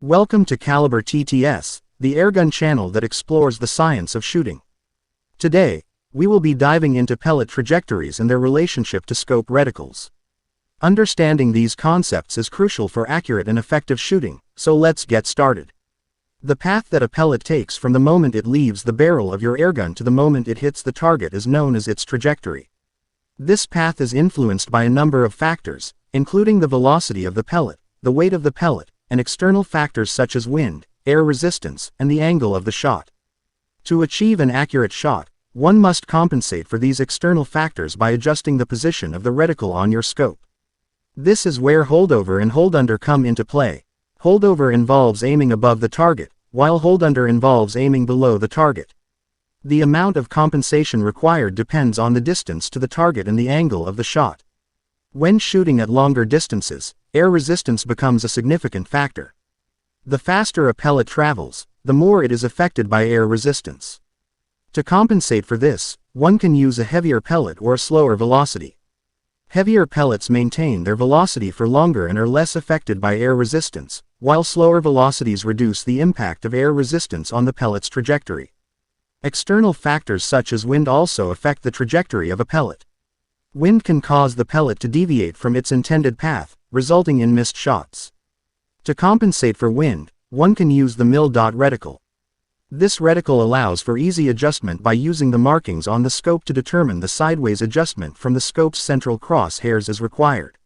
Welcome to Caliber TTS, the airgun channel that explores the science of shooting. Today, we will be diving into pellet trajectories and their relationship to scope reticles. Understanding these concepts is crucial for accurate and effective shooting, so let's get started. The path that a pellet takes from the moment it leaves the barrel of your airgun to the moment it hits the target is known as its trajectory. This path is influenced by a number of factors, including the velocity of the pellet, the weight of the pellet, and external factors such as wind, air resistance, and the angle of the shot. To achieve an accurate shot, one must compensate for these external factors by adjusting the position of the reticle on your scope. This is where holdover and hold-under come into play. Holdover involves aiming above the target, while hold-under involves aiming below the target. The amount of compensation required depends on the distance to the target and the angle of the shot. When shooting at longer distances, air resistance becomes a significant factor. The faster a pellet travels, the more it is affected by air resistance. To compensate for this, one can use a heavier pellet or a slower velocity. Heavier pellets maintain their velocity for longer and are less affected by air resistance, while slower velocities reduce the impact of air resistance on the pellet's trajectory. External factors such as wind also affect the trajectory of a pellet. Wind can cause the pellet to deviate from its intended path, resulting in missed shots. To compensate for wind, one can use the mil-dot reticle. This reticle allows for easy adjustment by using the markings on the scope to determine the sideways adjustment from the scope's central crosshairs as required.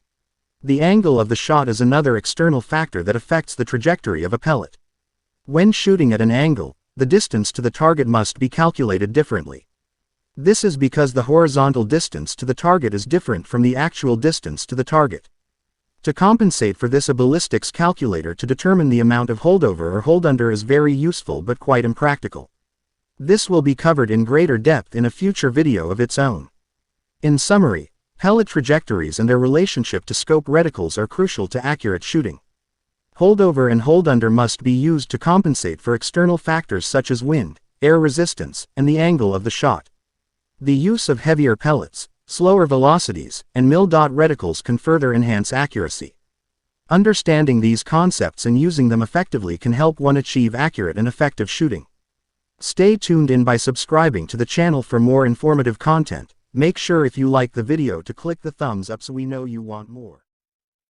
The angle of the shot is another external factor that affects the trajectory of a pellet. When shooting at an angle, the distance to the target must be calculated differently. This is because the horizontal distance to the target is different from the actual distance to the target. To compensate for this, a ballistics calculator to determine the amount of holdover or hold-under is very useful but quite impractical. This will be covered in greater depth in a future video of its own. In summary, pellet trajectories and their relationship to scope reticles are crucial to accurate shooting. Holdover and hold-under must be used to compensate for external factors such as wind, air resistance, and the angle of the shot. The use of heavier pellets, slower velocities, and mil-dot reticles can further enhance accuracy. Understanding these concepts and using them effectively can help one achieve accurate and effective shooting. Stay tuned in by subscribing to the channel for more informative content. Make sure if you like the video to click the thumbs up so we know you want more.